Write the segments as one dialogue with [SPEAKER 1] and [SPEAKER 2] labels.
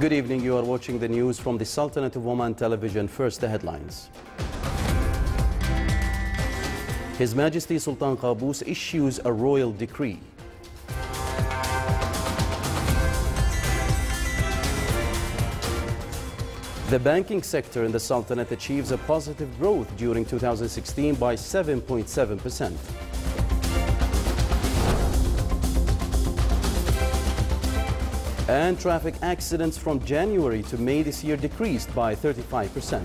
[SPEAKER 1] Good evening. You are watching the news from the Sultanate of Oman television. First, the headlines. His Majesty Sultan Qaboos issues a royal decree. The banking sector in the Sultanate achieves a positive growth during 2016 by 7.7%. And traffic accidents from January to May this year decreased by 35%.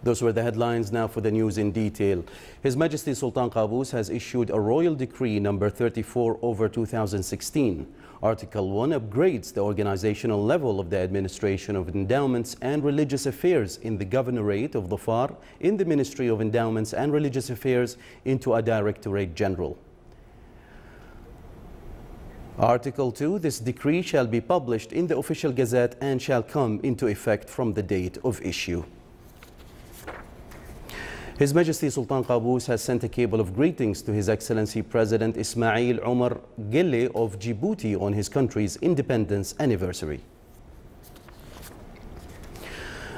[SPEAKER 1] Those were the headlines. Now for the news in detail. His Majesty Sultan Qaboos has issued a royal decree number 34/2016. Article 1 upgrades the organizational level of the administration of endowments and religious affairs in the Governorate of Dhafar in the Ministry of Endowments and Religious Affairs into a Directorate General. Article 2, this decree shall be published in the Official Gazette and shall come into effect from the date of issue. His Majesty Sultan Qaboos has sent a cable of greetings to His Excellency President Ismail Omar Guelleh of Djibouti on his country's independence anniversary.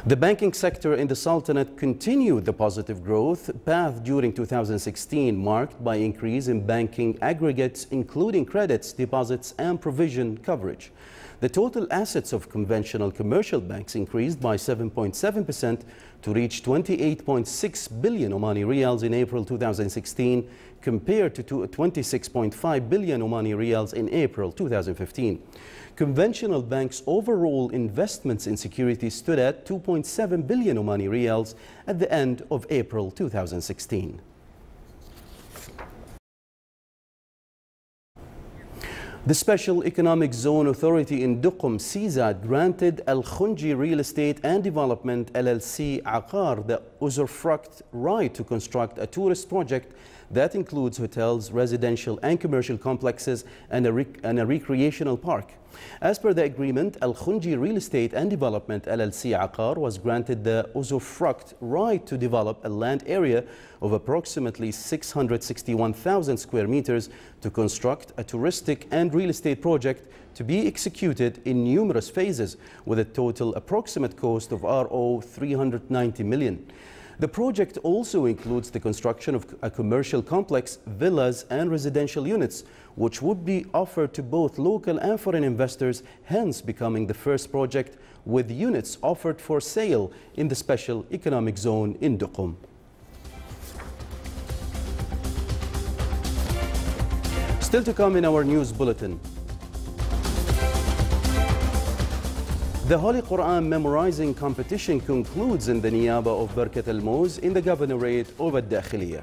[SPEAKER 1] The banking sector in the Sultanate continued the positive growth path during 2016, marked by increase in banking aggregates, including credits, deposits, and provision coverage. The total assets of conventional commercial banks increased by 7.7% to reach 28.6 billion Omani Riyals in April 2016, compared to 26.5 billion Omani Riyals in April 2015. Conventional banks' overall investments in securities stood at 2.7 billion Omani Riyals at the end of April 2016. The Special Economic Zone Authority in Duqm, SEZAD, granted Al Khunji Real Estate and Development LLC Aqar the usufruct right to construct a tourist project that includes hotels, residential and commercial complexes and a recreational park. As per the agreement, Al Khunji Real Estate and Development LLC Aqar was granted the usufruct right to develop a land area of approximately 661,000 square meters to construct a touristic and real estate project to be executed in numerous phases with a total approximate cost of RO 390 million. The project also includes the construction of a commercial complex, villas and residential units, which would be offered to both local and foreign investors, hence becoming the first project with units offered for sale in the Special Economic Zone in Duqm. Still to come in our news bulletin. The Holy Quran memorizing competition concludes in the Niyaba of Barkat al-Moz in the Governorate of Al-Dakhiliya.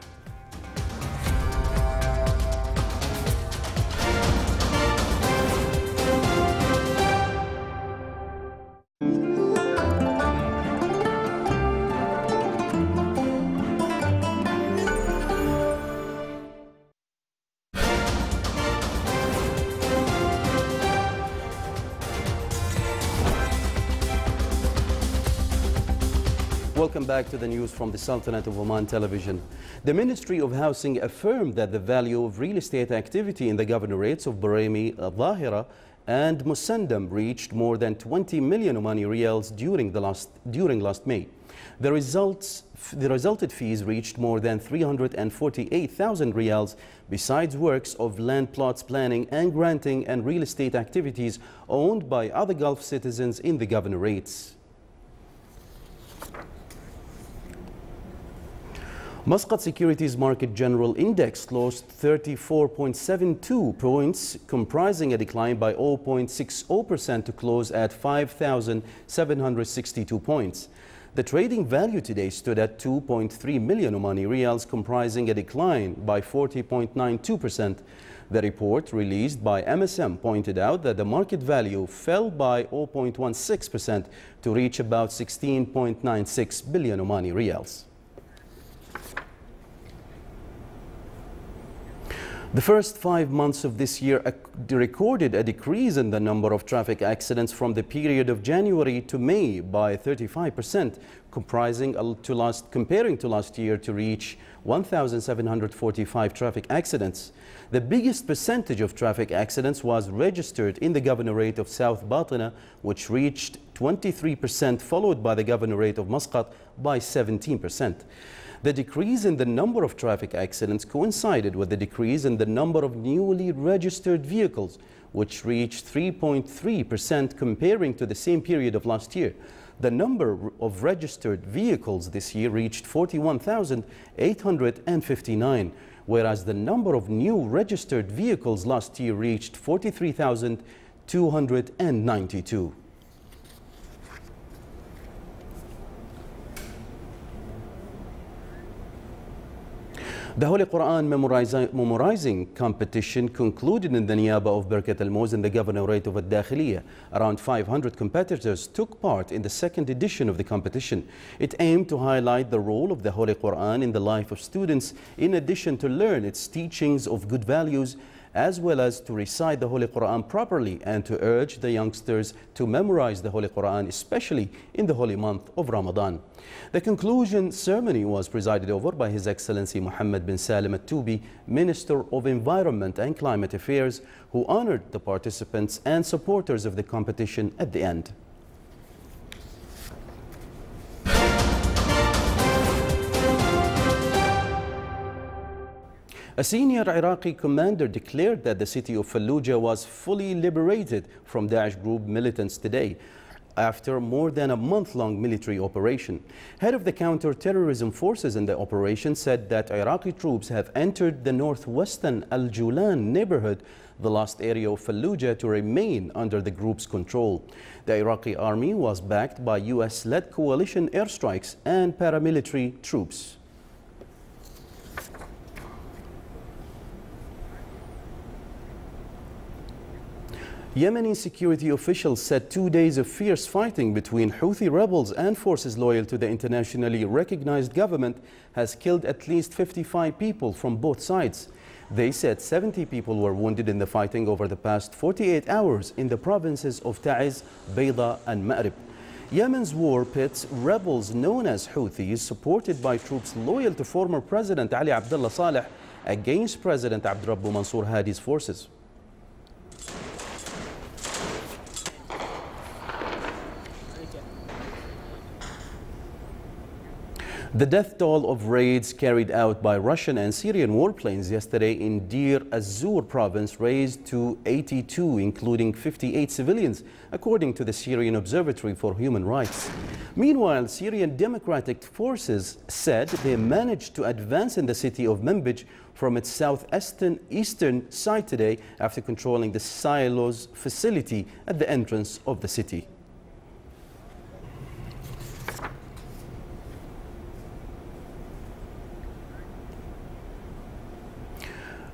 [SPEAKER 1] Welcome back to the news from the Sultanate of Oman television. The Ministry of Housing affirmed that the value of real estate activity in the governorates of Baremi, Dhahira and Musandam reached more than 20 million Omani Riyals during last May. The resulted fees reached more than 348,000 Riyals, besides works of land plots planning and granting and real estate activities owned by other Gulf citizens in the governorates. Muscat Securities Market General Index lost 34.72 points, comprising a decline by 0.60% to close at 5,762 points. The trading value today stood at 2.3 million Omani Riyals, comprising a decline by 40.92%. The report released by MSM pointed out that the market value fell by 0.16% to reach about 16.96 billion Omani Riyals. The first 5 months of this year recorded a decrease in the number of traffic accidents from the period of January to May by 35% comparing to last year to reach 1,745 traffic accidents. The biggest percentage of traffic accidents was registered in the governorate of South Batina, which reached 23%, followed by the governorate of Muscat by 17%. The decrease in the number of traffic accidents coincided with the decrease in the number of newly registered vehicles, which reached 3.3% comparing to the same period of last year. The number of registered vehicles this year reached 41,859, whereas the number of new registered vehicles last year reached 43,292. The Holy Quran memorizing competition concluded in the Niyaba of Birkat al-Moz in the governorate of Al-Dakhiliya. Around 500 competitors took part in the second edition of the competition. It aimed to highlight the role of the Holy Quran in the life of students, in addition to learn its teachings of good values, as well as to recite the Holy Quran properly and to urge the youngsters to memorize the Holy Quran, especially in the holy month of Ramadan. The conclusion ceremony was presided over by His Excellency Muhammad bin Salim Al-Tubi, Minister of Environment and Climate Affairs, who honored the participants and supporters of the competition at the end. A senior Iraqi commander declared that the city of Fallujah was fully liberated from Daesh group militants today, after more than a month-long military operation. Head of the counter-terrorism forces in the operation said that Iraqi troops have entered the northwestern Al-Julan neighborhood, the last area of Fallujah to remain under the group's control. The Iraqi army was backed by US-led coalition airstrikes and paramilitary troops. Yemeni security officials said 2 days of fierce fighting between Houthi rebels and forces loyal to the internationally recognized government has killed at least 55 people from both sides. They said 70 people were wounded in the fighting over the past 48 hours in the provinces of Ta'iz, Bayda and Ma'rib. Yemen's war pits rebels known as Houthis, supported by troops loyal to former President Ali Abdullah Saleh, against President Abdurrabbu Mansour Hadi's forces. The death toll of raids carried out by Russian and Syrian warplanes yesterday in Deir az-Zur province raised to 82, including 58 civilians, according to the Syrian Observatory for Human Rights. Meanwhile, Syrian Democratic Forces said they managed to advance in the city of Manbij from its southeastern side today after controlling the silos facility at the entrance of the city.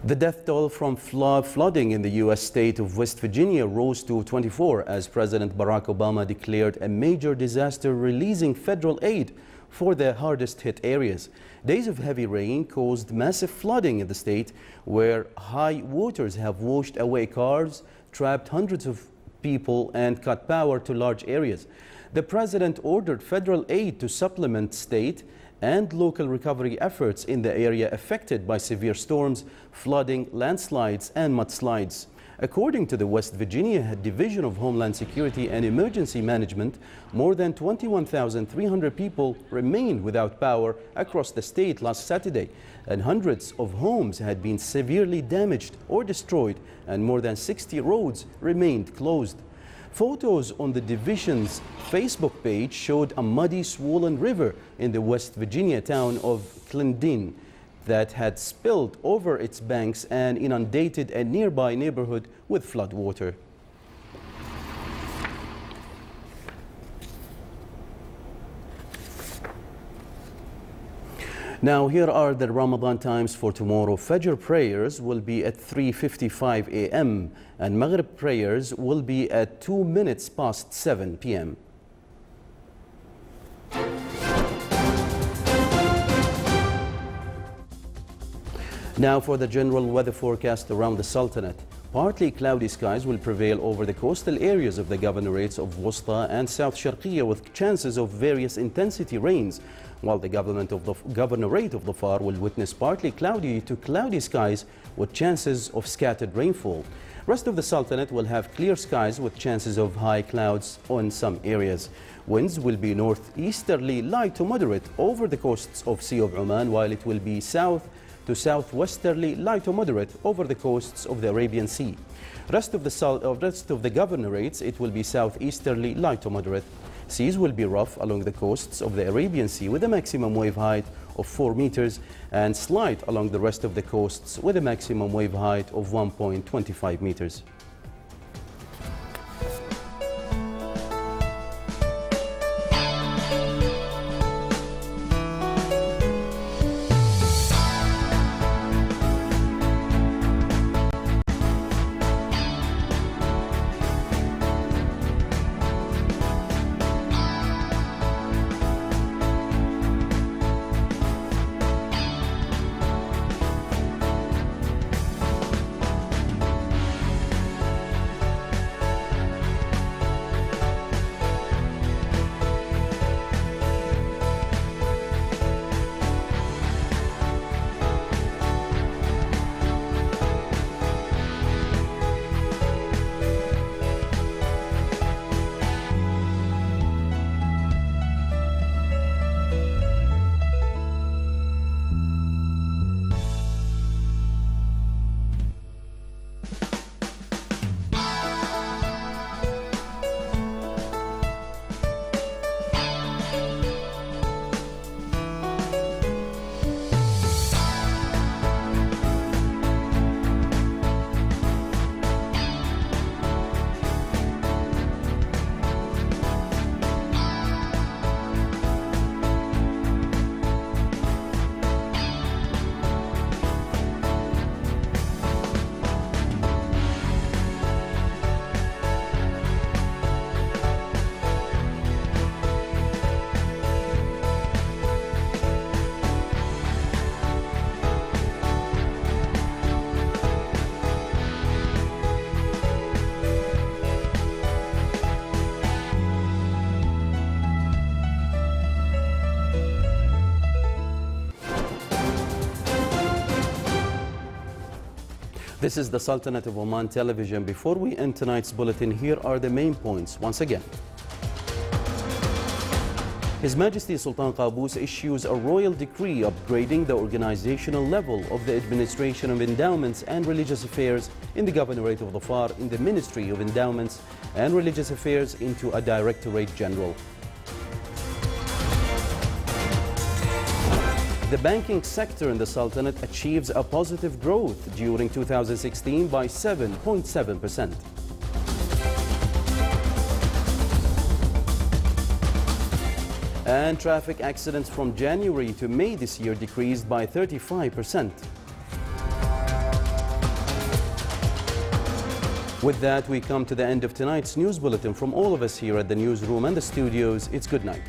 [SPEAKER 1] The death toll from flooding in the U.S. state of West Virginia rose to 24 as President Barack Obama declared a major disaster, releasing federal aid for the hardest hit areas. Days of heavy rain caused massive flooding in the state, where high waters have washed away cars, trapped hundreds of people, and cut power to large areas. The president ordered federal aid to supplement state and local recovery efforts in the area affected by severe storms, flooding, landslides, and mudslides. According to the West Virginia Division of Homeland Security and Emergency Management, more than 21,300 people remained without power across the state last Saturday, and hundreds of homes had been severely damaged or destroyed, and more than 60 roads remained closed. Photos on the division's Facebook page showed a muddy, swollen river in the West Virginia town of Clendine that had spilled over its banks and inundated a nearby neighborhood with flood water. Now, here are the Ramadan times for tomorrow. Fajr prayers will be at 3:55 a.m. and Maghrib prayers will be at 2 minutes past 7 p.m. Now for the general weather forecast around the Sultanate. Partly cloudy skies will prevail over the coastal areas of the governorates of Wusta and South Sharqiya, with chances of various intensity rains, while the governorate of Dhofar will witness partly cloudy to cloudy skies with chances of scattered rainfall. Rest of the Sultanate will have clear skies with chances of high clouds on some areas. Winds will be northeasterly light to moderate over the coasts of Sea of Oman, while it will be south to southwesterly light to moderate over the coasts of the Arabian Sea. Rest of the governorates, it will be southeasterly light to moderate. Seas will be rough along the coasts of the Arabian Sea with a maximum wave height of 4 meters and slight along the rest of the coasts with a maximum wave height of 1.25 meters. This is the Sultanate of Oman television. Before we end tonight's bulletin, here are the main points once again. His Majesty Sultan Qaboos issues a royal decree upgrading the organizational level of the Administration of Endowments and Religious Affairs in the Governorate of Dhofar in the Ministry of Endowments and Religious Affairs into a Directorate General. The banking sector in the Sultanate achieves a positive growth during 2016 by 7.7%. And traffic accidents from January to May this year decreased by 35%. With that, we come to the end of tonight's news bulletin. From all of us here at the newsroom and the studios, it's good night.